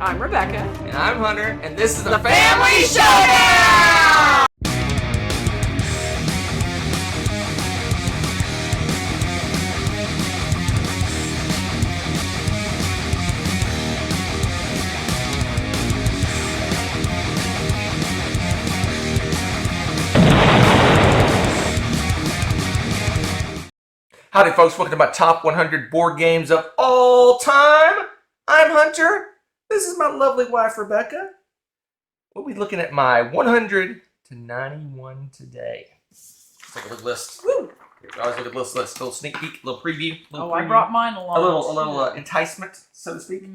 I'm Rebecca. And I'm Hunter, and this is the Family Showdown! Howdy folks, welcome to my top 100 board games of all time. I'm Hunter. This is my lovely wife, Rebecca. We'll be looking at my 100 to 91 today. Let's take a look at the list. Woo. I always look at this list. A little sneak peek, a little preview. I brought mine along. A little enticement, so to speak.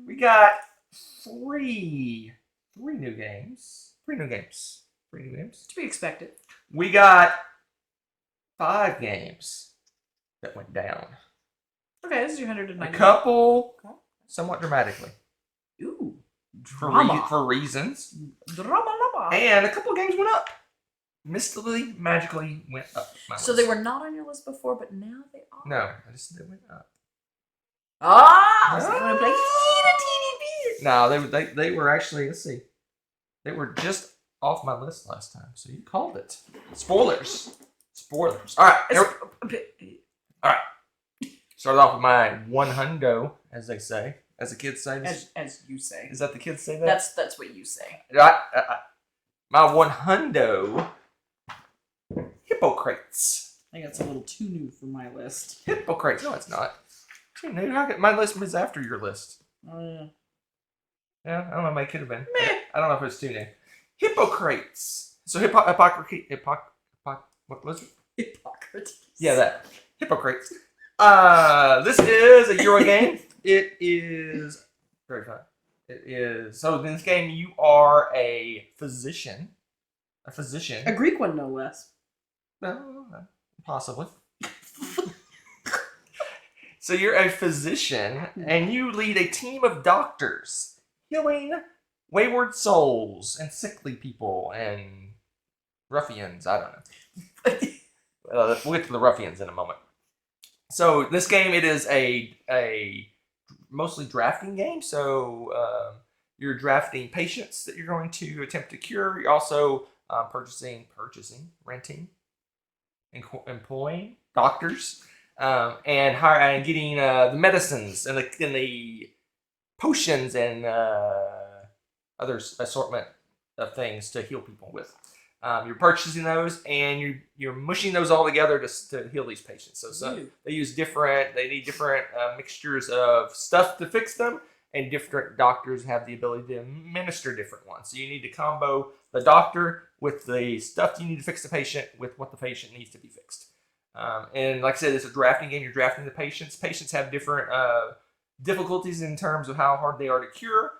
We got three new games. Three new games. To be expected. We got 5 games that went down. Okay, this is your 190. A couple, somewhat dramatically. Ooh. For reasons. Drama. And a couple of games went up. Mystically, magically went up. So they were not on your list before, but now they are. No, they went up. So they want to play teeny bit. No, they were actually, let's see. They were just off my list last time, so you called it. Spoilers. All right. Start off with my one hundo, as they say, as the kids say. As you say. Is that the kids say that? That's what you say. My one hundo, Hippocrates. I think that's a little too new for my list. Hippocrates. No, it's not. Too new. My list was after your list. Oh yeah. Yeah, I don't know. It could have been. Meh. I don't know if it's too new. Hippocrates. So Hippocrates. What was it? Hippocrates. Yeah, that. Hippocrates. This is a Euro game. It is very fun. It is. So in this game, you are a physician. A Greek one, no less. No, possibly. So you're a physician, and you lead a team of doctors healing wayward souls and sickly people and ruffians. I don't know. We'll get to the ruffians in a moment. So this game, it is a mostly drafting game. So you're drafting patients that you're going to attempt to cure. You're also purchasing, renting, employing doctors, and getting the medicines and the potions and other assortment of things to heal people with. You're purchasing those, and you're mushing those all together to heal these patients. So they need different mixtures of stuff to fix them, and different doctors have the ability to administer different ones. So you need to combo the doctor with the stuff you need to fix the patient with what the patient needs to be fixed. And like I said, it's a drafting game. You're drafting the patients. Patients have different difficulties in terms of how hard they are to cure.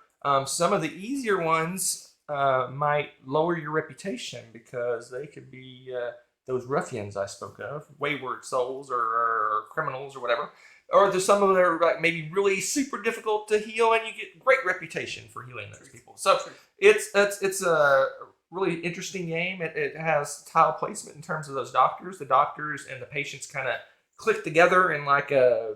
Some of the easier ones might lower your reputation because they could be those ruffians I spoke of, wayward souls or criminals or whatever. Or there's some of them that are like maybe really super difficult to heal, and you get great reputation for healing those people. So it's a really interesting game. It has tile placement in terms of those doctors. The doctors and the patients kind of click together in like a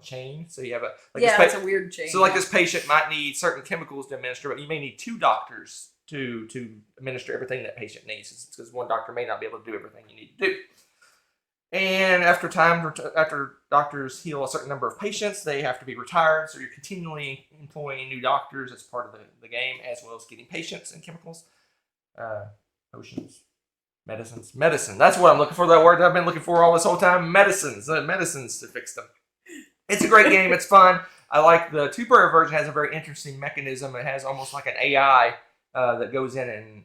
chain. So you have it's a weird chain. So this patient might need certain chemicals to administer, but you may need 2 doctors to administer everything that patient needs, because one doctor may not be able to do everything you need to do. And after doctors heal a certain number of patients, they have to be retired. So you're continually employing new doctors as part of the game, as well as getting patients and chemicals, potions, medicines. Medicine. That's what I'm looking for. That word I've been looking for all this whole time. Medicines to fix them. It's a great game. It's fun. I like the 2-player version. Has a very interesting mechanism. It has almost like an AI that goes in and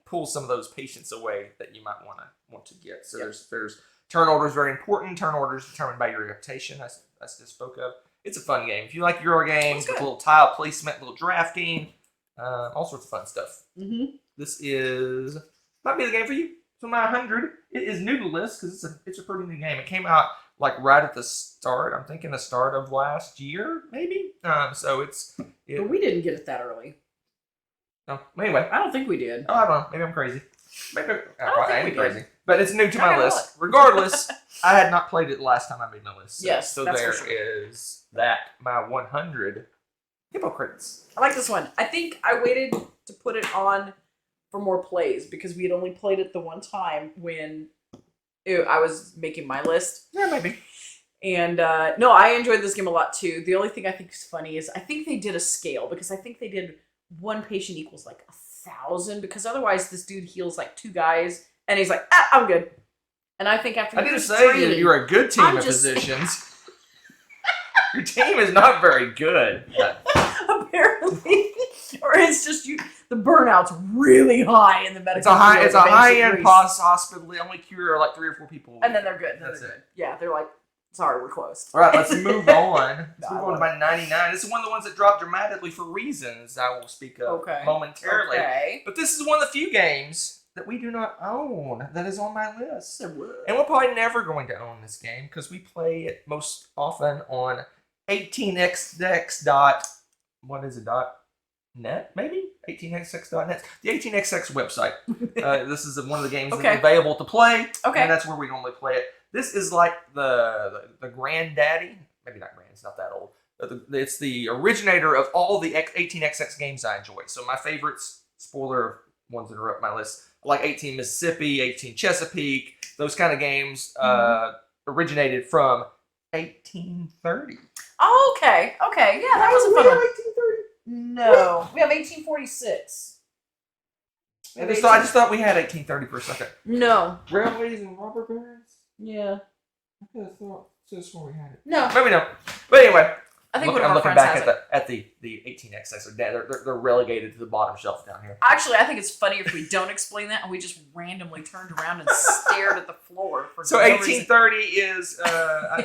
pulls some of those patients away that you might want to get. So there's turn order is very important. Turn order is determined by your reputation. I just spoke of. It's a fun game. If you like Euro games with a little tile placement, a little drafting, all sorts of fun stuff. Mm-hmm. This might be the game for you. So my 100, it is new to the list because it's a pretty new game. It came out like right at the start. I'm thinking the start of last year, maybe. So but we didn't get it that early. No. Anyway, I don't think we did. Oh, I don't know. Maybe I'm crazy. Maybe I am crazy. But it's new to my list. Regardless, I had not played it the last time I made my list. So, yes. So that's there for sure. is that my 100 Hippocrates. I like this one. I think I waited to put it on for more plays because we had only played it the one time when I was making my list. Yeah, maybe. And no, I enjoyed this game a lot too. The only thing I think is funny is I think they did a scale because I think they did 1 patient equals like 1,000 because otherwise this dude heals like 2 guys and he's like, I'm good. And I think after I didn't say that you're a good team of physicians. Your team is not very good. Apparently, or it's just you. The burnout's really high in the medical. It's a high-end hospital. They only cure like 3 or 4 people, and then they're good. Yeah, they're like, sorry, we're closed. All right, let's move on. Let's move on to my 99. This is one of the ones that dropped dramatically for reasons I will speak of momentarily. Okay. But this is one of the few games that we do not own that is on my list. And we're probably never going to own this game because we play it most often on 18xx. What is it? .net maybe 18xx.net. The 18xx website. This is one of the games that's available to play. Okay. And that's where we normally play it. This is like the granddaddy. Maybe not grand. It's not that old. It's the originator of all the 18xx games I enjoy. So my favorites, spoiler ones that are up my list, like 18 Mississippi, 18 Chesapeake, those kind of games originated from 1830. Oh, okay. Yeah, that was a fun one. 1830? No. We have 1846. I just thought we had 1830 for a second. No. Railways and robber barons? Yeah. I could have thought this is where we had it. No. Maybe no. But anyway, I think I'm looking back at the 18xx. They're relegated to the bottom shelf down here. Actually, I think it's funny if we don't explain that and we just randomly turned around and stared at the floor for so 1830 is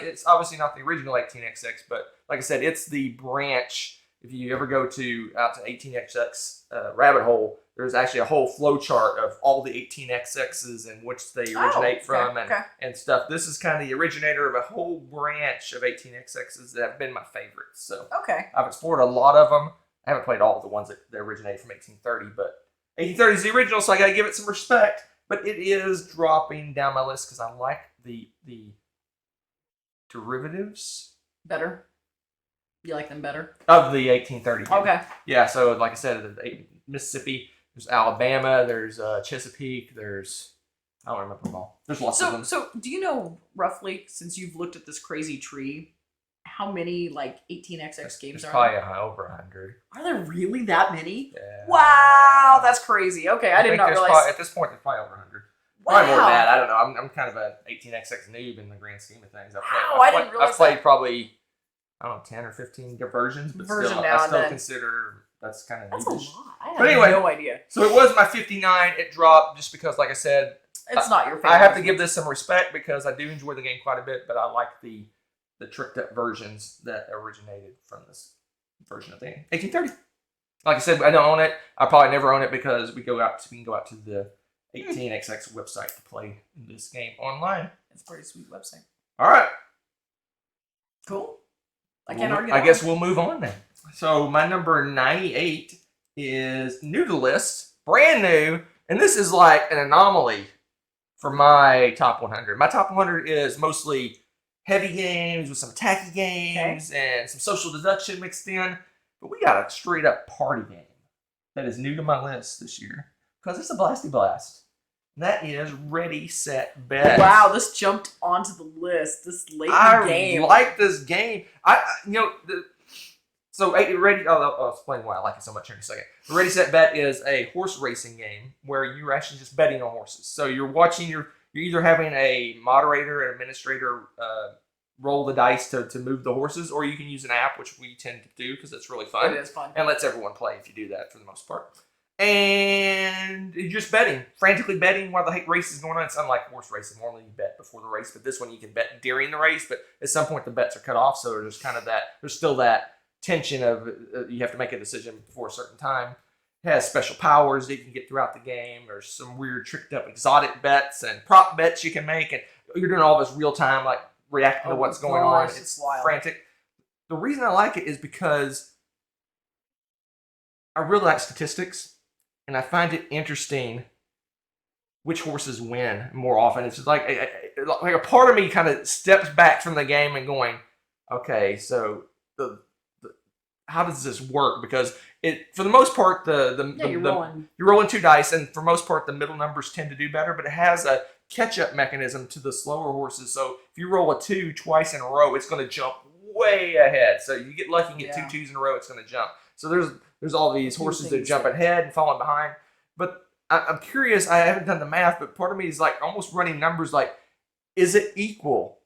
it's obviously not the original 18xx, but like I said, it's the branch. If you ever go out to 18xx rabbit hole, there's actually a whole flow chart of all the 18xx's and which they originate from and stuff. This is kind of the originator of a whole branch of 18xx's that have been my favorites. So I've explored a lot of them. I haven't played all of the ones that originated from 1830, but 1830 is the original, so I got to give it some respect. But it is dropping down my list because I like the derivatives better. You like them better? Of the 1830 game. Okay. Yeah, so like I said, Mississippi, there's Alabama, there's Chesapeake, there's... I don't remember them all. There's lots of them. So do you know, roughly, since you've looked at this crazy tree, how many, like, 18xx games are there? Probably over 100. Are there really that many? Yeah. Wow, that's crazy. Okay, I did not realize. At this point, there's probably over 100. Wow. Probably more than that. I don't know. I'm kind of an 18xx noob in the grand scheme of things. I didn't realize I've played probably... I don't know, 10 or 15 versions, but I still consider that's kind of That's a lot. I had no idea. So it was my 59. It dropped just because, like I said, it's not your favorite. I have to give this some respect because I do enjoy the game quite a bit, but I like the tricked up versions that originated from this version of the game. 1830. Like I said, I don't own it. I probably never own it because we can go out to the 18xx website to play this game online. It's a pretty sweet website. All right. Cool. I can't argue. I guess we'll move on then. So my number 98 is new to the list, brand new, and this is like an anomaly for my top 100. My top 100 is mostly heavy games with some tacky games and some social deduction mixed in, but we got a straight up party game that is new to my list this year because it's a blasty blast. That is Ready, Set, Bet. Wow, this jumped onto the list. This late game. I like this game. I'll explain why I like it so much here in a second. Ready, Set, Bet is a horse racing game where you're actually just betting on horses. So you're watching you're either having a moderator and administrator roll the dice to move the horses, or you can use an app, which we tend to do because it's really fun. It is fun. And lets everyone play if you do that for the most part. And you're just betting, frantically betting while the race is going on. It's unlike horse racing. Normally you bet before the race, but this one you can bet during the race, but at some point the bets are cut off, so there's kind of there's still that tension of you have to make a decision before a certain time. It has special powers that you can get throughout the game. There's some weird tricked up exotic bets and prop bets you can make, and you're doing all this real time, like reacting to what's going on. It's frantic. The reason I like it is because I really like statistics. And I find it interesting which horses win more often. It's just like a part of me kind of steps back from the game and going, okay, so the how does this work? Because for the most part, you're rolling 2 dice, and for most part, the middle numbers tend to do better. But it has a catch-up mechanism to the slower horses. So if you roll a 2 twice in a row, it's going to jump way ahead. So you get lucky and get 2 2s in a row, it's going to jump. So there's all these horses that jump ahead and falling behind. But I'm curious. I haven't done the math, but part of me is like almost running numbers. Like, is it equal?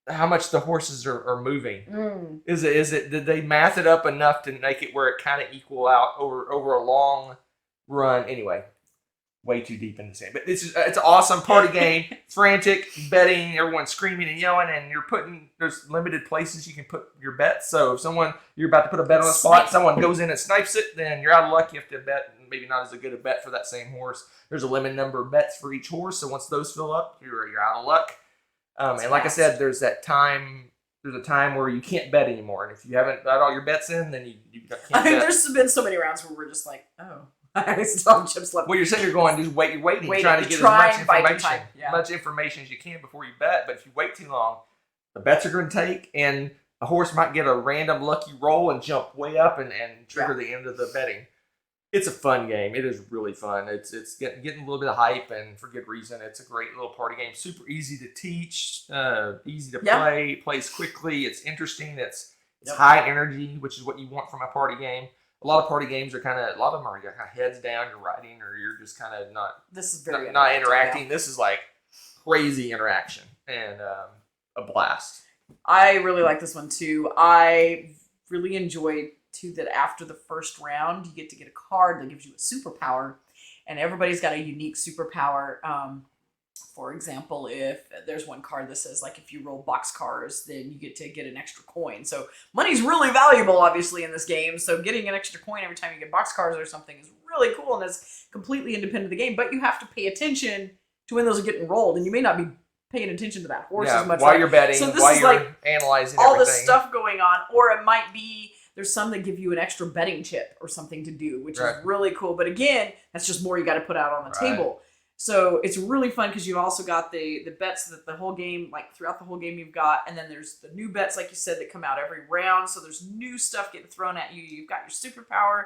How much the horses are moving? Is it? Did they math it up enough to make it where it kind of equal out over a long run? Anyway, way too deep in this game, but it's an awesome party game. Frantic betting, everyone's screaming and yelling, and there's limited places you can put your bets. So if you're about to put a bet on a spot, someone goes in and snipes it, then you're out of luck. You have to bet maybe not as good a bet for that same horse. There's a limited number of bets for each horse, so once those fill up, you're out of luck. And like I said, there's a time where you can't bet anymore. And if you haven't got all your bets in, then you can't bet. There's been so many rounds where we're just like, oh, I still have chips left. Well, you're saying you're going, you're waiting, trying to get as much information as you can before you bet. But if you wait too long, the bets are going to take, and a horse might get a random lucky roll and jump way up and trigger the end of the betting. It's a fun game. It is really fun. It's getting a little bit of hype, and for good reason. It's a great little party game. Super easy to teach, easy to play, plays quickly. It's interesting. It's high energy, which is what you want from a party game. A lot of party games are a lot of them are kind of heads down, you're writing, or you're just kind of not interacting. Yeah. This is like crazy interaction and a blast. I really like this one too. I really enjoyed too that after the first round, you get to get a card that gives you a superpower, and everybody's got a unique superpower. For example, if there's one card that says, like, if you roll boxcars, then you get to get an extra coin. So money's really valuable, obviously, in this game. So getting an extra coin every time you get boxcars or something is really cool, and it's completely independent of the game. But you have to pay attention to when those are getting rolled, and you may not be paying attention to that horse as much. While you're betting, so this is like analyzing all everything. this stuff going on. Or it might be there's some that give you an extra betting chip or something to do, which is really cool. But again, that's just more you got to put out on the table. So it's really fun because you've also got the bets that the whole game, like throughout the whole game you've got, and then there's the new bets, like you said, that come out every round. So there's new stuff getting thrown at you. You've got your superpower.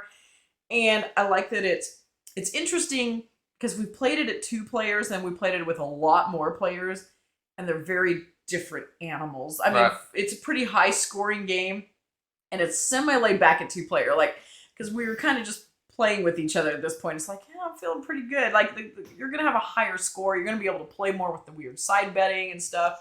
And I like that it's interesting because we played it at 2 players and we played it with a lot more players, and they're very different animals. I mean, it's a pretty high scoring game, and it's semi laid back at 2-player, like, because we were kind of just playing with each other at this point. It's like, yeah, I'm feeling pretty good. Like, you're going to have a higher score. You're going to be able to play more with the weird side betting and stuff.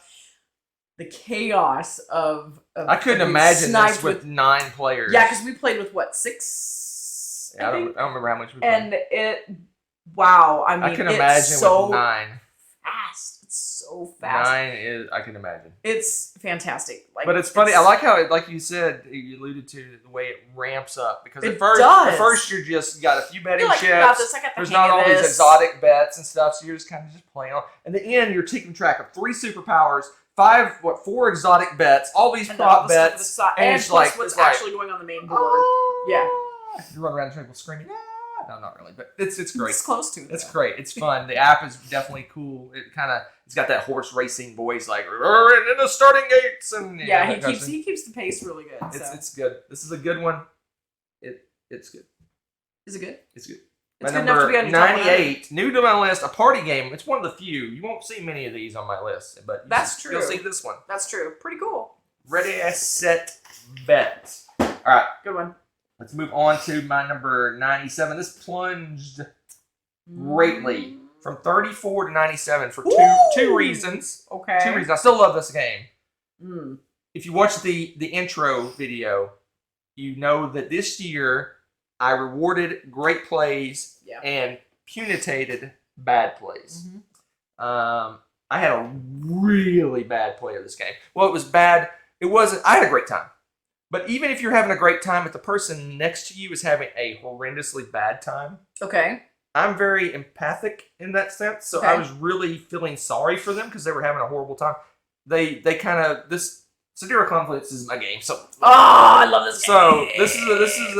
The chaos of I couldn't imagine this with 9 players. Yeah, because we played with, what, 6? Yeah, I don't remember how much we played. And wow. I mean, I can imagine with 9. Fast. It's so fast. 9 is, I can imagine. It's fantastic. Like, but it's funny. I like how it, like you said, you alluded to the way it ramps up, because at first you're just got a few betting chips. There's not all these exotic bets and stuff, so you're just kind of just playing on. In the end, you're taking track of 3 superpowers, 4 exotic bets, all these prop bets, and it's like what's actually going on the main board. Yeah, you run around the table screaming. No, not really, but it's great. It's close to it. It's great. It's fun. The app is definitely cool. It's got that horse racing voice, like in the starting gates, and he keeps the pace really good. It's good. This is a good one. It's good. Is it good? It's good. It's my good enough to be on your 98, new to my list, a party game. It's one of the few. You won't see many of these on my list, but true. You'll see this one. That's true. Pretty cool. Ready, set, bet. All right. Good one. Let's move on to my number 97. This plunged greatly from 34 to 97 for two reasons. Okay. 2 reasons. I still love this game. If you watch the intro video, you know that this year I rewarded great plays and punitated bad plays. I had a really bad play of this game. Well, it was bad. It wasn't. I had a great time. But even if you're having a great time, if the person next to you is having a horrendously bad time, I'm very empathic in that sense. So I was really feeling sorry for them because they were having a horrible time. They kind of this Sidereal Confluence is my game. So I love this game. So this is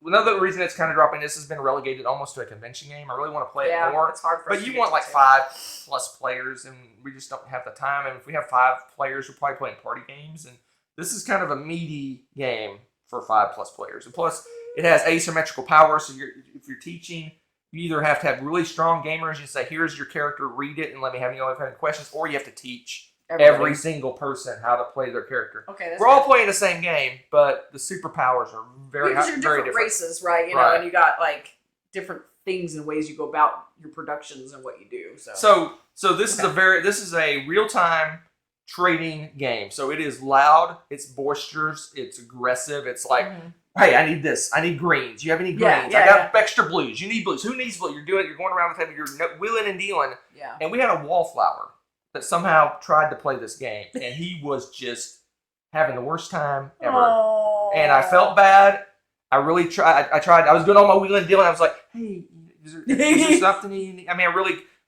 another reason it's kind of dropping. This has been relegated almost to a convention game. I really want to play it more. It's hard for us. But you want like 5+ players, and we just don't have the time. And if we have 5 players, we're probably playing party games. And this is kind of a meaty game for 5+ players. And plus, it has asymmetrical power. So if you're teaching, you either have to have really strong gamers. You say, "Here's your character, read it, and let me have any questions," or you have to teach every single person how to play their character. Okay, we're all playing the same game, but the superpowers are very different races, right? You know, and you got like different things and ways you go about your productions and what you do. So this is a real-time trading game. So it is loud, it's boisterous, it's aggressive. It's like, hey, I need this. I need greens. You have any greens? I got extra blues. You need blues. Who needs blue? You're going around the table. You're wheeling and dealing. Yeah. And we had a wallflower that somehow tried to play this game, and he was just having the worst time ever. Oh. And I felt bad. I really tried. I was doing all my wheeling and dealing. I was like, hey, is there something you need? I mean,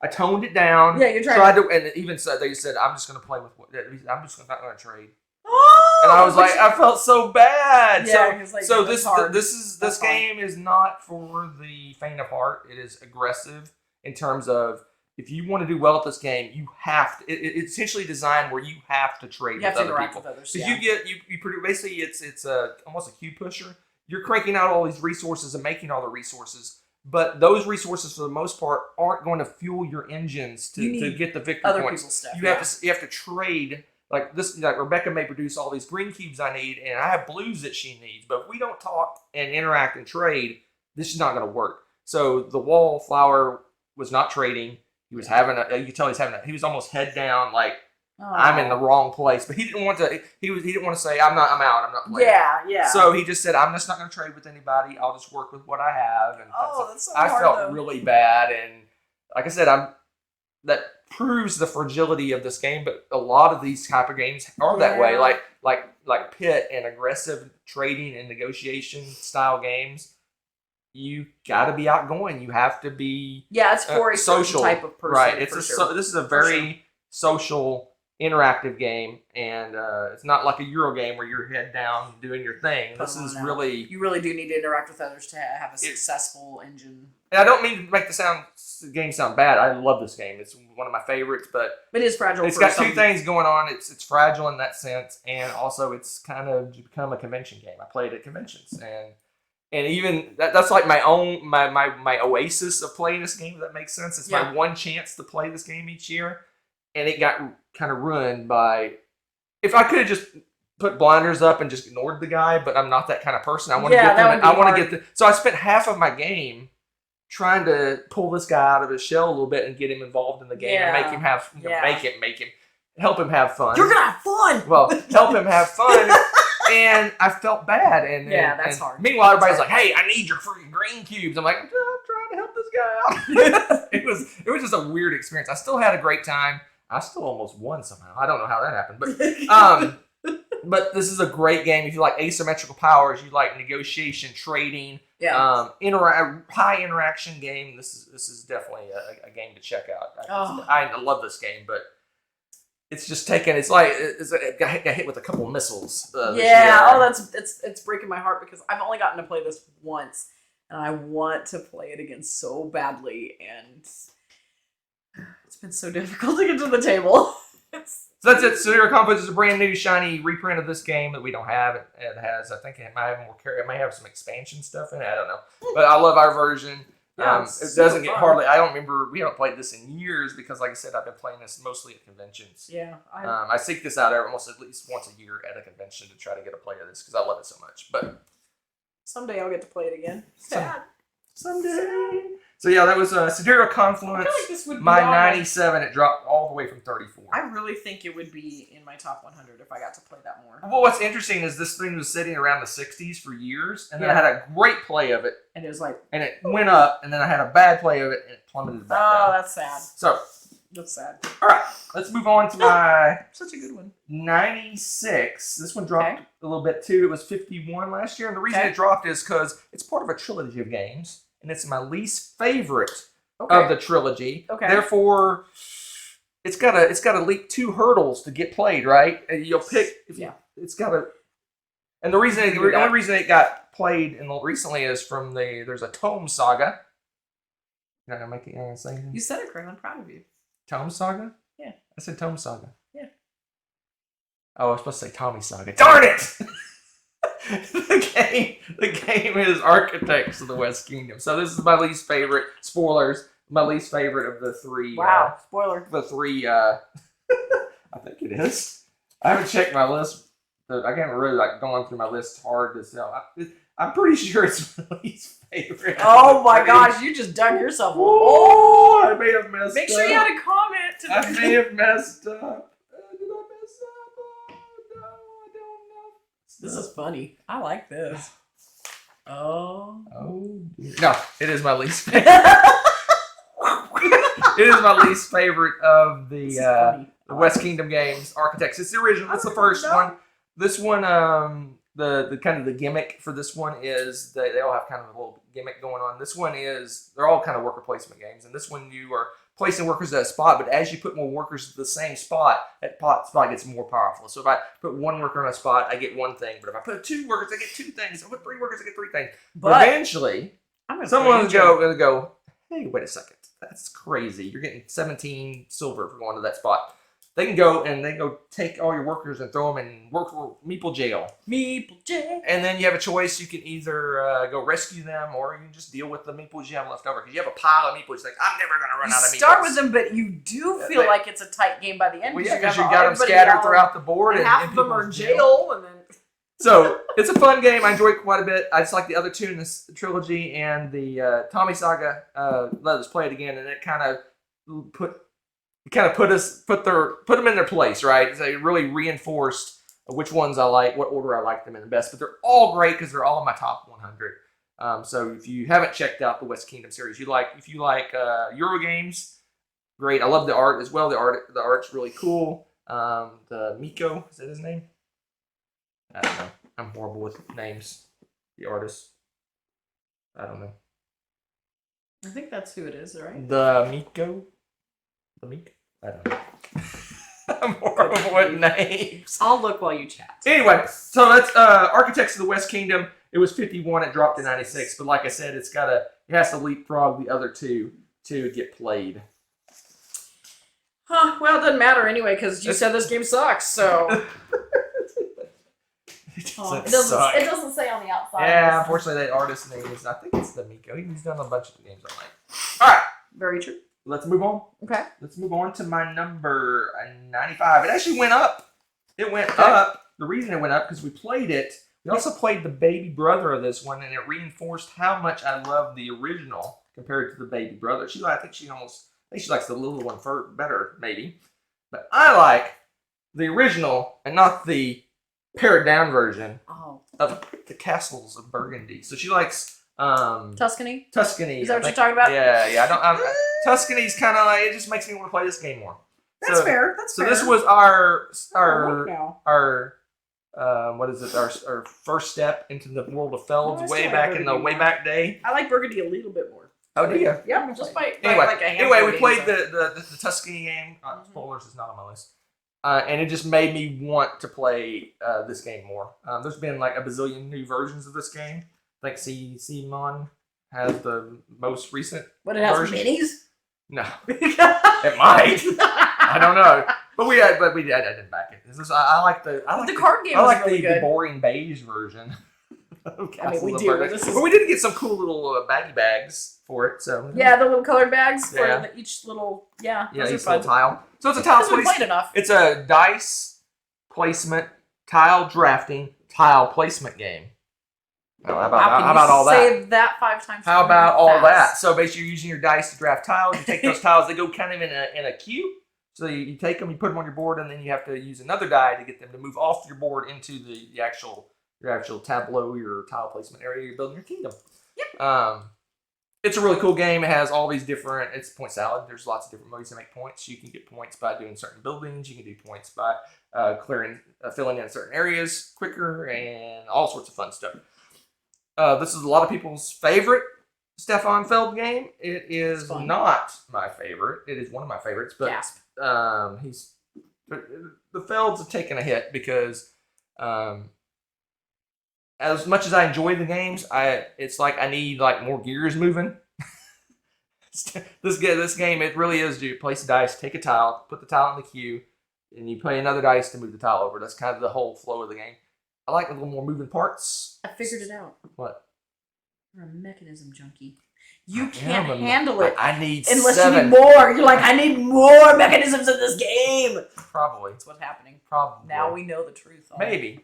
I toned it down. Yeah, you're trying to, and even said, they said, I'm just going to play with what, I'm just not going to trade. Oh, and I was like, I felt so bad. Yeah, This game is not for the faint of heart. It is aggressive in terms of, if you want to do well at this game, you have to. It's essentially designed where you have to trade with other people. Because you produce, basically it's almost a queue pusher. You're cranking out all these resources and making all the resources, but those resources for the most part aren't going to fuel your engines to get the victory other points. People's stuff, You have to trade. Like this, like Rebecca may produce all these green cubes I need, and I have blues that she needs. But if we don't talk and interact and trade, this is not going to work. So the wallflower was not trading. He was having you could tell he was almost head down, like I'm in the wrong place. But he didn't want to. He didn't want to say I'm out. I'm not playing. Yeah. So he just said, I'm just not going to trade with anybody. I'll just work with what I have. And that's so I hard, felt really bad, and like I said, that proves the fragility of this game. But a lot of these type of games are that way, like pit and aggressive trading and negotiation style games. You got to be outgoing. You have to be it's for a social type of person, right? This is a very social, interactive game, and it's not like a Euro game where you're head down doing your thing. This is really you really do need to interact with others to have a successful engine. And I don't mean to make the game sound bad. I love this game. It's one of my favorites, but it is fragile. It's got two things going on. It's fragile in that sense, and also it's kind of become a convention game. I played at conventions, and even that's like my oasis of playing this game. If that makes sense. It's my one chance to play this game each year, and it got kind of ruined by. If I could have just put blinders up and just ignored the guy, but I'm not that kind of person. I want to get them. So I spent half of my game trying to pull this guy out of his shell a little bit and get him involved in the game and make him have help him have fun. You're gonna have fun. Well, help him have fun. And I felt bad. And that's hard. Meanwhile, everybody's like, "Hey, I need your freaking green cubes." I'm like, I'm trying to help this guy out. It was just a weird experience. I still had a great time. I still almost won somehow. I don't know how that happened, but this is a great game. If you like asymmetrical powers, you like negotiation, trading, high interaction game. This is definitely a game to check out. I love this game, but it's just it got hit with a couple of missiles. It's breaking my heart because I've only gotten to play this once, and I want to play it again so badly, and it's been so difficult to get to the table. So that's it. Sidereal Confluence is a brand new, shiny reprint of this game that we don't have. It has, I think, it might have more. It may have some expansion stuff in it. I don't know, but I love our version. It doesn't get hardly. I don't remember. We haven't played this in years because, like I said, I've been playing this mostly at conventions. Yeah. I seek this out almost at least once a year at a convention to try to get a play of this because I love it so much. But someday I'll get to play it again. Sad. Someday. So yeah, that was Sidereal Confluence. I feel like this would be my 97. It dropped all the way from 34. I really think it would be in my top 100 if I got to play that more. Well, what's interesting is this thing was sitting around the 60s for years, and then I had a great play of it, and it was like, and it went up, and then I had a bad play of it, and it plummeted back down. Oh, that's sad. So that's sad. All right, let's move on to my such a good one. 96. This one dropped a little bit too. It was 51 last year, and the reason it dropped is because it's part of a trilogy of games. And it's my least favorite of the trilogy. Okay. Therefore, it's got to leap 2 hurdles to get played, right? And you'll pick. It's got to. And the only reason it got played recently is from there's a Tome Saga. You're not gonna make it say anything? You said it, Craig. I'm proud of you. Tome Saga? Yeah. I said Tome Saga. Yeah. Oh, I was supposed to say Tommy Saga. Darn it! the game is Architects of the West Kingdom. So this is my least favorite. Spoilers. My least favorite of the three. Wow, spoiler. The three. I think it is. I haven't checked my list. I haven't really gone through my list hard to sell. I'm pretty sure it's my least favorite. Oh my gosh, you just dug yourself a hole. Oh, I may have messed up. Make sure you had a comment. I may have messed up. Did I mess up? Oh, no, I don't know. This is funny. I like this. Oh. Oh, dear. No, it is my least favorite. It is my least favorite of the West Kingdom games. Architects. It's the original. It's the first one. This one, the kind of the gimmick for this one is they all have kind of a little gimmick going on. This one is they're all kind of worker placement games, and this one you are placing workers at a spot, but as you put more workers at the same spot, that spot gets more powerful. So if I put one worker on a spot, I get one thing, but if I put two workers, I get two things. If I put three workers, I get three things. But eventually, someone's going to go, hey, wait a second, that's crazy. You're getting 17 silver for going to that spot. They can go take all your workers and throw them in Meeple jail. Meeple jail. And then you have a choice. You can either go rescue them, or you can just deal with the meeples you have left over. Because you have a pile of meeples. Like, I'm never going to run out of meeples. You start with them, but you do feel like it's a tight game by the end. Well, yeah, because you got them scattered throughout the board. And half of them are in jail. And then... So, it's a fun game. I enjoy it quite a bit. I just like the other two in this trilogy. And the Tommy Saga let us play it again. And it kind of put them in their place, right? So it really reinforced which ones I like, what order I like them in the best. But they're all great because they're all in my top 100. So if you haven't checked out the West Kingdom series, if you like Euro games, great. I love the art as well. The art's really cool. The Miko, is that his name? I don't know. I'm horrible with names. The artist. I don't know. I think that's who it is, right? The Miko. The Miko. I don't know. I'm horrible with names. I'll look while you chat. Anyway, so that's Architects of the West Kingdom. It was 51. It dropped to 96. But like I said, it has to leapfrog the other two to get played. Huh? Well, it doesn't matter anyway because you said this game sucks. So it doesn't say on the outside. Yeah, unfortunately, that artist's name is. I think it's the Miko. He's done a bunch of games I like. All right. Very true. Let's move on. Okay. Let's move on to my number 95. It actually went up. It went up. The reason it went up because we played it. We also played the baby brother of this one, and it reinforced how much I love the original compared to the baby brother. I think she likes the little one better, maybe. But I like the original and not the pared down version of the Castles of Burgundy. So she likes Tuscany. Is that what you're talking about? Yeah. Tuscany's kind of like, it just makes me want to play this game more. That's fair. So this was our what is it? Our first step into the world of Felds way back in the way back day. I like Burgundy a little bit more. Oh, do you? Yeah, just by anyway. like a handful Anyway, we of played games, the Tuscany game. Spoilers is not on my list. And it just made me want to play this game more. There's been like a bazillion new versions of this game. I think Simon has the most recent. What, it has version. minis? No, it might. I don't know, but I didn't back it. I like the card game. I like really the boring beige version. I mean, we do. But we did get some cool little baggy bags for it. So yeah, the little colored bags for each little each little tile. So it's a tile placement. It's a dice placement, tile drafting, tile placement game. How about all that? Say that 5 times. How about all that? So basically, you're using your dice to draft tiles. You take those tiles; they go kind of in a queue. So you take them, you put them on your board, and then you have to use another die to get them to move off your board into your actual tableau, your tile placement area you're building your kingdom. Yep. It's a really cool game. It has all these different. It's point salad. There's lots of different ways to make points. You can get points by doing certain buildings. You can do points by filling in certain areas quicker, and all sorts of fun stuff. This is a lot of people's favorite Stefan Feld game. It is not my favorite. It is one of my favorites, but the Felds have taken a hit because as much as I enjoy the games, it's like I need like more gears moving. This game, it really is. You place a dice, take a tile, put the tile in the queue, and you play another dice to move the tile over. That's kind of the whole flow of the game. I like a little more moving parts. I figured it out. What? You're a mechanism junkie. You I can't am handle it I need unless 7. you need more. You're like, I need more mechanisms in this game. Probably. That's what's happening. Probably. Now we know the truth. Maybe.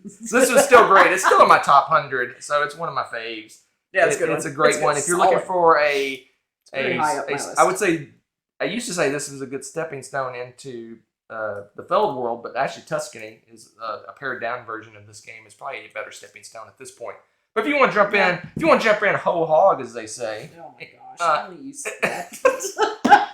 This was still great. It's still in my top 100, so it's one of my faves. Yeah, it's good. It's a great one. If you're looking for very high up my list. I would say, I used to say this was a good stepping stone into the Feld world, but actually Tuscany is a pared down version of this game. Is probably a better stepping stone at this point. But if you want to jump in, whole hog, as they say. Oh my gosh! Only you said that.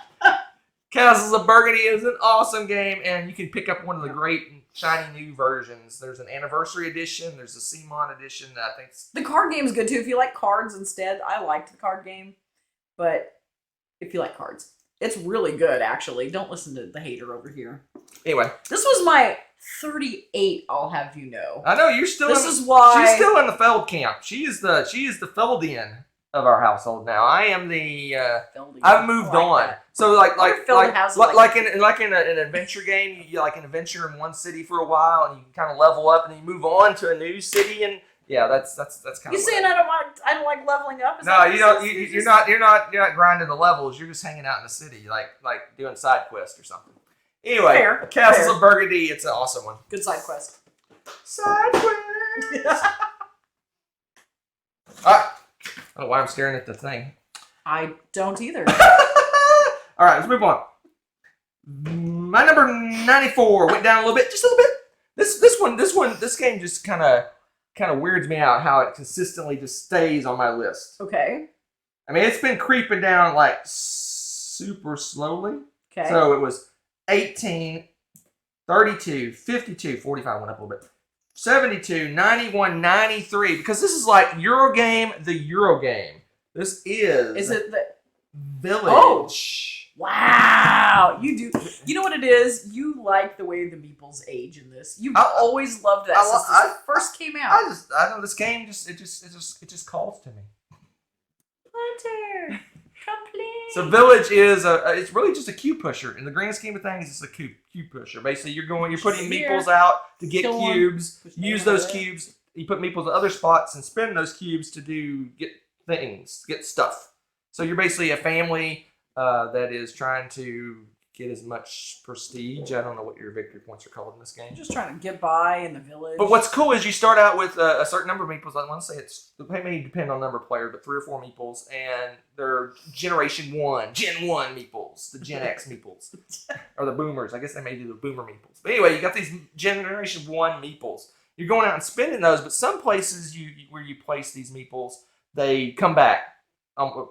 Castles of Burgundy is an awesome game, and you can pick up one of the great shiny new versions. There's an anniversary edition. There's a CMON edition that I think the card game's good too. If you like cards instead, I liked the card game, but if you like cards, it's really good actually. Don't listen to the hater over here. Anyway, this was my 38. I'll have you know. I know you're still. This is why she's still in the Feld camp. She is the Feldian of our household now. I am the. I've moved on. That. So like in an adventure game, you like an adventure in one city for a while, and you can kind of level up, and then you move on to a new city, and yeah, that's kind of. You saying I don't like leveling up? No, you don't. You're not grinding the levels. You're just hanging out in the city, like doing side quests or something. Anyway, Castles of Burgundy, it's an awesome one. Good side quest. Side quest. All right. I don't know why I'm staring at the thing. I don't either. All right, let's move on. My number 94 went down a little bit, just a little bit. This game just kind of weirds me out how it consistently just stays on my list. Okay. I mean, it's been creeping down like super slowly. Okay. So it was 18, 32, 52, 45 went up a little bit. 72, 91, 93, because this is like Eurogame, the Eurogame. This is... Is it the... Village. Oh! Wow! You do... You know what it is? You like the way the meeples age in this. You've always loved that since this first came out. I know this game it just calls to me. Hunter! Complete! So Village is it's really just a cube pusher. In the grand scheme of things, it's a cube pusher. Basically, you're putting meeples out to get cubes. Use those cubes. You put meeples at other spots and spend those cubes to get things, get stuff. So you're basically a family that is trying to get as much prestige. I don't know what your victory points are called in this game. Just trying to get by in the village. But what's cool is you start out with a certain number of meeples. I want to say it may depend on number of players, but 3 or 4 meeples, and they're Generation 1, Gen 1 meeples, the Gen X meeples, or the boomers. I guess they may do the boomer meeples. But anyway, you got these Generation 1 meeples. You're going out and spending those, but some places where you place these meeples, they come back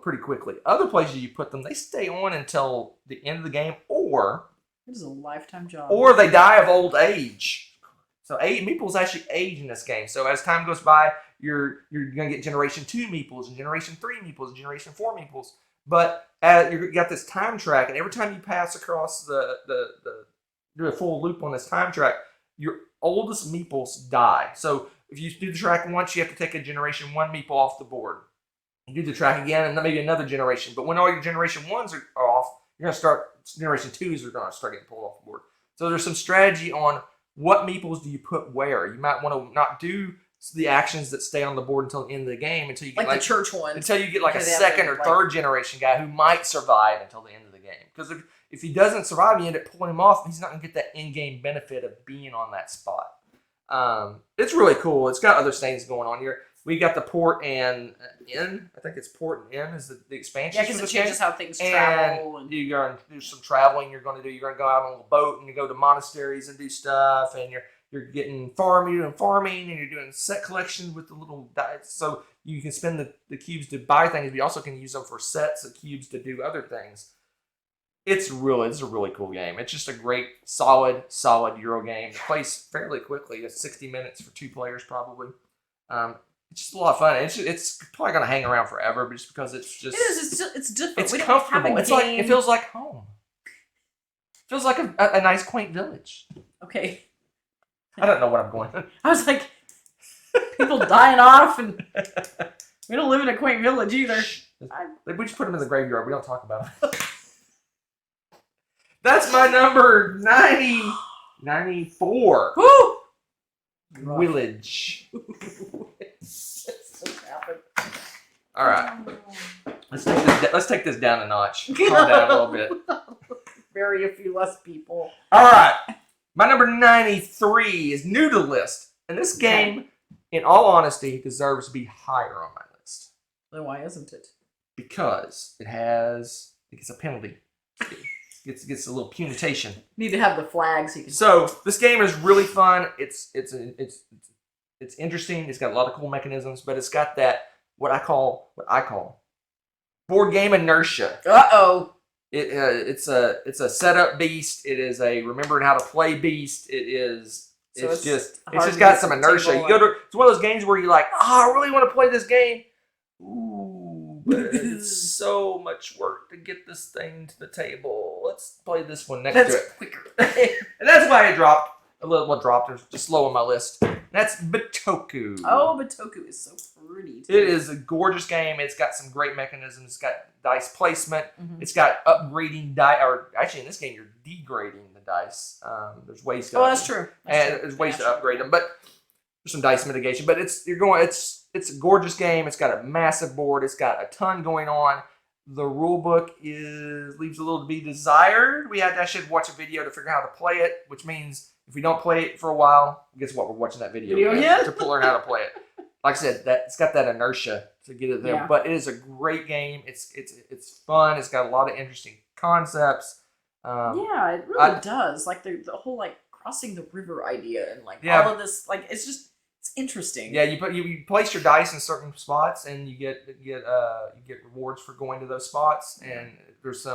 pretty quickly. Other places you put them, they stay on until the end of the game, or this is a lifetime job. Or they die of old age. So meeples actually age in this game. So as time goes by, you're gonna get Generation 2 meeples and Generation 3 meeples and Generation 4 meeples. But you got this time track, and every time you pass across do a full loop on this time track, your oldest meeples die. So if you do the track once, you have to take a Generation 1 meeple off the board. You do the track again, and then maybe another generation. But when all your Generation 1s are off, you're going to start, Generation 2s are going to start getting pulled off the board. So there's some strategy on what meeples do you put where. You might want to not do the actions that stay on the board until the end of the game, until you get like the church one. Until you get like a second or third generation guy who might survive until the end of the game. Because if he doesn't survive, you end up pulling him off, he's not going to get that in-game benefit of being on that spot. It's really cool. It's got other things going on here. We got the port and N. I think it's port and N is the expansion. Yeah, because it changes how things travel. And you're going to do some traveling. You're going to go out on a boat and you go to monasteries and do stuff. And you're getting farming, and you're doing set collections with the little dice. So you can spend the cubes to buy things, but you also can use them for sets of cubes to do other things. It's a really cool game. It's just a great, solid Euro game. It plays fairly quickly. It's 60 minutes for 2 players probably. It's just a lot of fun. It's probably gonna hang around forever, but just because it's just it's different. It's comfortable. It's like it feels like home. It feels like a nice quaint village. Okay. I don't know what I'm going. I was like, people dying off, and we don't live in a quaint village either. We just put them in the graveyard. We don't talk about them. That's my number 94. Woo! Village. So happened. All right. Let's take this down a notch. Calm down a little bit. Very a few less people. All right. My number 93 is new to the list. And this game, in all honesty, deserves to be higher on my list. Then why isn't it? Because it gets a penalty. It gets a little punitation. Need to have the flags. You can. So this game is really fun. It's interesting. It's got a lot of cool mechanisms, but it's got that what I call board game inertia. Uh-oh. It's a setup beast. It is a remembering how to play beast. It's just got some inertia. It's one of those games where you're like, I really want to play this game. Ooh, but it's so much work to get this thing to the table. Let's play this one next to it. Quicker. And that's why it dropped a little. What dropped? It was just low on my list. That's Botoku. Oh, Botoku is so pretty. It is a gorgeous game. It's got some great mechanisms. It's got dice placement. Mm-hmm. It's got upgrading dice. Or actually, in this game, you're degrading the dice. There's ways to. Oh, that's true. There's ways to upgrade them, but there's some dice mitigation. But it's a gorgeous game. It's got a massive board. It's got a ton going on. The rule book leaves a little to be desired. I should watch a video to figure out how to play it, which means if we don't play it for a while, guess what? We're watching that video again? to learn how to play it. Like I said, it's got that inertia to get it there. Yeah. But it is a great game. It's fun. It's got a lot of interesting concepts. Yeah, it really does. Like the whole like crossing the river idea and all of this. Like it's interesting. Yeah, you place your dice in certain spots and you get rewards for going to those spots. And there's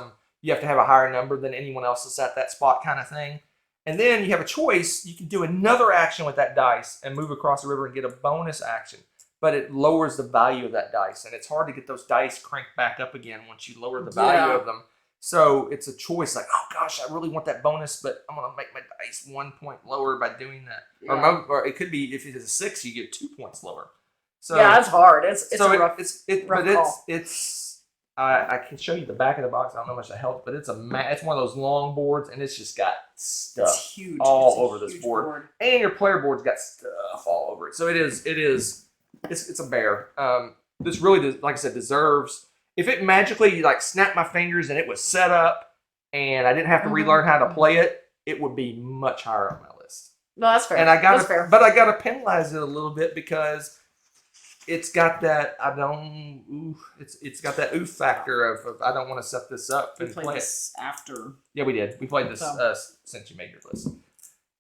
you have to have a higher number than anyone else that's at that spot kind of thing. And then you have a choice. You can do another action with that dice and move across the river and get a bonus action. But it lowers the value of that dice. And it's hard to get those dice cranked back up again once you lower the value of them. So it's a choice like, oh gosh, I really want that bonus, but I'm going to make my dice 1 point lower by doing that. Yeah. Or it could be, if it's a 6, you get 2 points lower. So yeah, it's hard. It's a rough call. I can show you the back of the box. I don't know how much I helped, but it's one of those long boards, and it's just got stuff all over this board. And your player board's got stuff all over it. So it's a bear. This really, like I said, deserves. If it magically snapped my fingers and it was set up, and I didn't have to relearn how to play it, it would be much higher on my list. No, that's fair. And but I gotta penalize it a little bit because it's got that it's got that oof factor of I don't want to set this up and play this after. Yeah, we did. We played this since you made your list.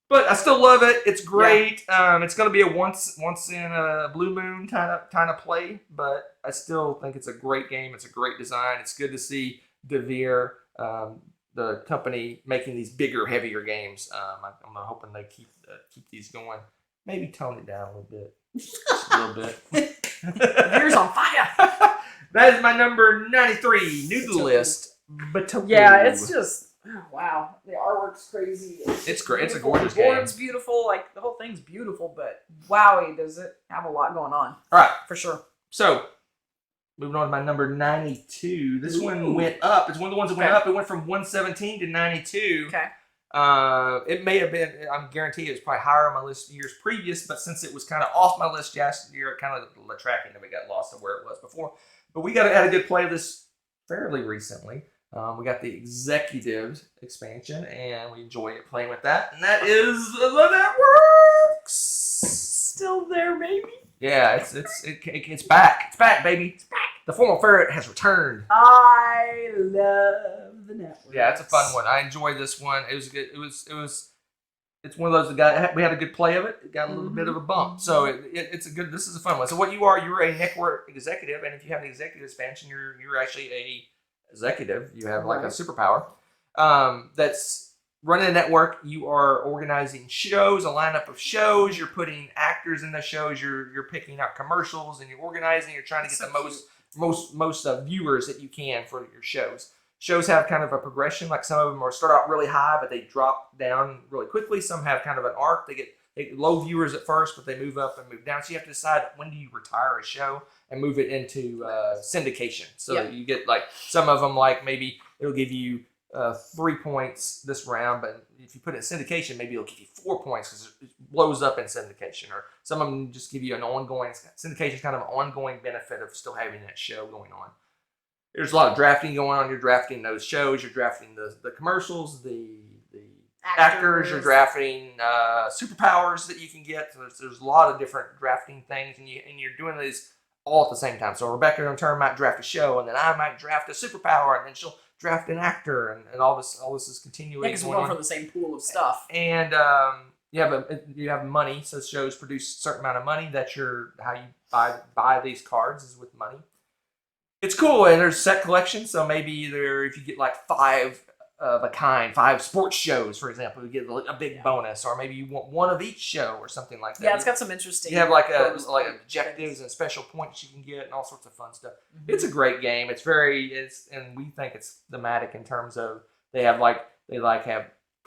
But I still love it. It's great. Yeah. It's going to be a once in a blue moon kind of play, but I still think it's a great game. It's a great design. It's good to see DeVere, the company, making these bigger, heavier games. I'm hoping they keep these going. Maybe tone it down a little bit. Just a little bit. DeVere's on fire. That is my number 93, new to the list. Botoku. Yeah, it's just. Oh, wow, the artwork's crazy. It's great. It's a beautiful. gorgeous game. The board's game. beautiful. The whole thing's beautiful, but wowie, does it have a lot going on. All right. For sure. So, moving on to my number 92. This one went up. It's one of the ones that went up. It went from 117 to 92. Okay. It may have been, I guarantee it was probably higher on my list years previous, but since it was kind of off my list last year, it kind of the tracking of it got lost to where it was before. But we had a good play of this fairly recently. We got the executive expansion, and we enjoy playing with that. And that is the Networks. Still there, baby. Yeah, it's back. It's back, baby. It's back. The formal ferret has returned. I love the Networks. Yeah, it's a fun one. I enjoyed this one. It was good. It's one of those that we had a good play of it. It got a little bit of a bump. So this is a fun one. So what you're a network executive, and if you have an executive expansion, you're actually a executive. You have like a superpower that's running a network. You are organizing shows, a lineup of shows. You're putting actors in the shows. You're picking out commercials, and you're organizing. You're trying to get the most viewers that you can for your shows. Shows have kind of a progression. Like some of them start out really high, but they drop down really quickly. Some have kind of an arc. They get low viewers at first, but they move up and move down. So you have to decide when do you retire a show and move it into syndication. So that you get some of them maybe it'll give you 3 points this round, but if you put it in syndication, maybe it'll give you 4 points because it blows up in syndication. Or some of them just give you an ongoing, syndication is kind of an ongoing benefit of still having that show going on. There's a lot of drafting going on. You're drafting those shows. You're drafting the commercials, the actors. You're drafting superpowers that you can get. So there's a lot of different drafting things, and you're doing these all at the same time. So Rebecca in turn might draft a show, and then I might draft a superpower, and then she'll draft an actor, and all this is continuing. Yeah, because we're going from the same pool of stuff. And you have money. So shows produce a certain amount of money. That's how you buy these cards is with money. It's cool, and there's set collection. So maybe if you get like 5 of a kind, 5 sports shows, for example, you get a big bonus, or maybe you want one of each show or something like that. Yeah, it's got some interesting. You have like objectives and special points you can get, and all sorts of fun stuff. Mm-hmm. It's a great game. And we think it's thematic in terms of they have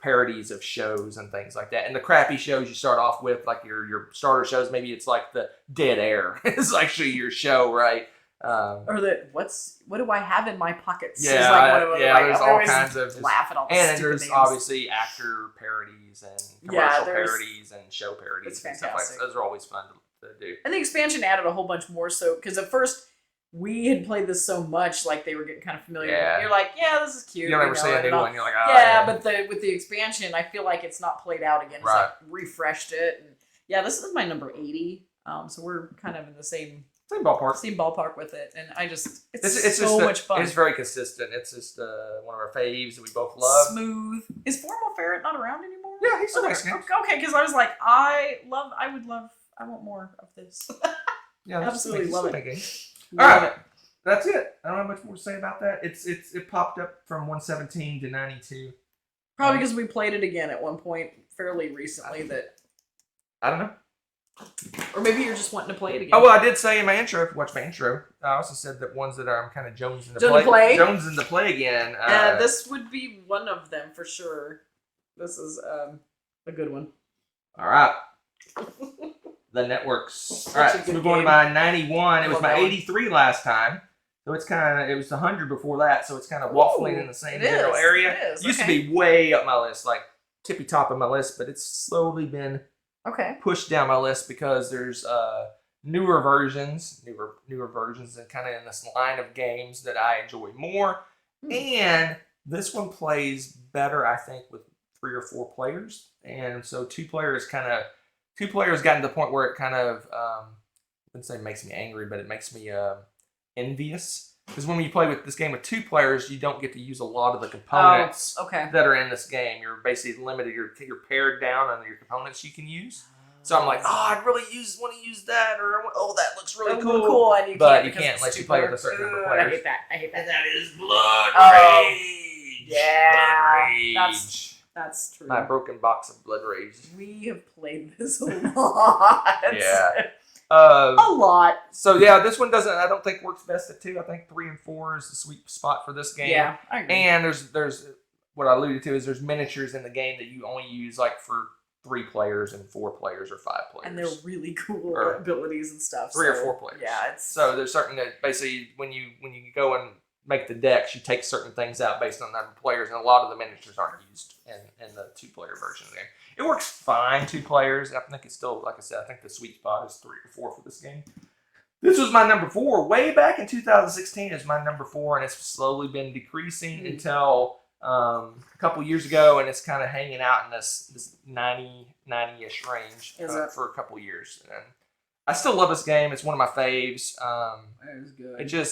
parodies of shows and things like that. And the crappy shows you start off with, like your starter shows, maybe it's like the Dead Air. It's actually your show, right? Or what do I have in my pockets? Yeah, like one of them, there's all kinds of laugh at all the and stupid there's names. obviously actor parodies and commercial parodies and show parodies. It's and stuff like that. Those are always fun to do. And the expansion added a whole bunch more. So because at first we had played this so much, like they were getting kind of familiar. Yeah. You're like, yeah, this is cute. You don't ever see a new one. You're like, oh, yeah. But with the expansion, I feel like it's not played out again. It's right. like refreshed it. And yeah, this is my number 80. So we're kind of in the same ballpark with it, and it's so much fun. It's very consistent. It's just one of our faves that we both love. Smooth. Is Formal Ferret not around anymore? Yeah, he's still okay. Because I was like, I want more of this. Yeah, absolutely love it. All right, that's it. I don't have much more to say about that. It popped up from 117 to 92. Probably because we played it again at one point fairly recently. I don't know. Or maybe you're just wanting to play it again. Oh, well, I did say in my intro, if you watch my intro, I also said that ones that I'm kind of jonesing to play again. This would be one of them for sure. This is a good one. All right. The networks. All right, so we're going to my 91. It was my 83 last time. So it was 100 before that, so it's kind of waffling in the same general area. It used to be way up my list, like tippy top of my list, but it's slowly been pushed down my list because there's newer versions and kind of in this line of games that I enjoy more. And this one plays better, I think, with 3 or 4 players. And so 2 players gotten to the point where it kind of, I wouldn't say makes me angry, but it makes me envious. Because when you play with this game with 2 players, you don't get to use a lot of the components that are in this game. You're basically limited. You're pared down on your components you can use. So I'm like, I really want to use that, or that looks really cool. And you can't unless you play with a certain number of players. I hate that. And that is Blood Rage. Yeah, Blood Rage. That's true. My broken box of Blood Rage. We have played this a lot. Yeah. A lot. So yeah, this one I don't think works best at 2. I think 3 and 4 is the sweet spot for this game. Yeah, I agree. And there's what I alluded to is there's miniatures in the game that you only use like for 3 players and 4 players or 5 players. And they're really cool abilities and stuff. 3 or 4 players. Yeah, so there's certain that basically when you go and make the decks, you take certain things out based on the number of players, and a lot of the miniatures aren't used in the 2-player version of the game. It works fine, 2 players. I think it's still, like I said, I think the sweet spot is 3 or 4 for this game. This was my number 4. Way back in 2016 is my number 4, and it's slowly been decreasing until a couple years ago, and it's kind of hanging out in this 90-ish range for a couple years. And I still love this game. It's one of my faves. It is good.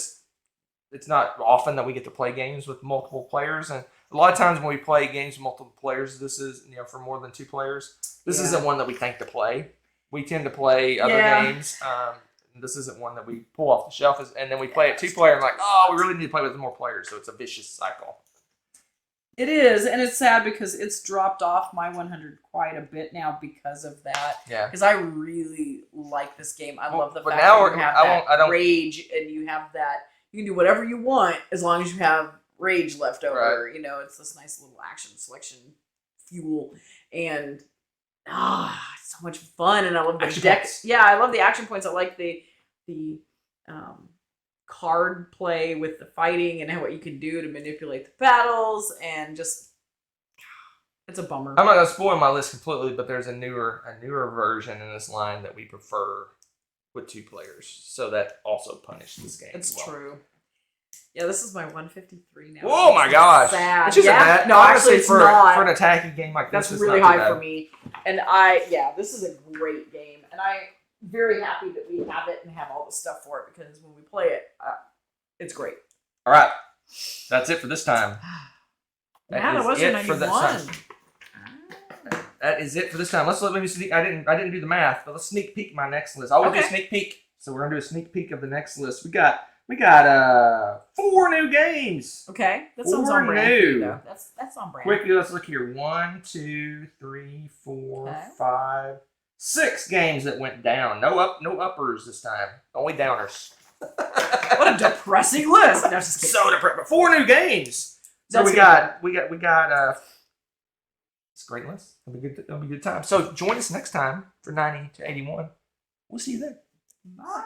It's not often that we get to play games with multiple players, and a lot of times when we play games with multiple players, this is for more than 2 players. This isn't one that we think to play. We tend to play other games. This isn't one that we pull off the shelf, and then we play it 2-player and like, we really need to play with more players. So it's a vicious cycle. It is, and it's sad because it's dropped off my 100 quite a bit now because of that. Yeah. Because I really like this game. I love the fact now that you have that rage, and you have that. You can do whatever you want as long as you have rage left over. Right. It's this nice little action selection fuel, and it's so much fun. And I love the deck. Yeah, I love the action points. I like the card play with the fighting and what you can do to manipulate the battles, and just it's a bummer. I'm not gonna spoil my list completely, but there's a newer version in this line that we prefer with 2 players, so that also punished this game. It's true. Yeah, this is my 153 now. Oh my gosh! Sad. Which isn't bad. No, Honestly, actually, it's for not. an attacking game like this, That's it's really not too high bad. for me. And this is a great game, and I'm very happy that we have it and have all the stuff for it, because when we play it, it's great. All right, that's it for this time. That was it 91. That is it for this time. Let me see. I didn't do the math, but let's sneak peek my next list. I always do a sneak peek, so we're gonna do a sneak peek of the next list. We got 4 new games. Okay, that sounds 4 on brand. new. Though. That's on brand. Quickly, let's look here. 1, 2, 3, 4, 5, 6 games that went down. No uppers this time. Only downers. What a depressing list. No, just kidding. So depressing. 4 new games. So That's we got. It's a great list. It'll be a good time. So join us next time for 90 to 81. We'll see you then. Bye.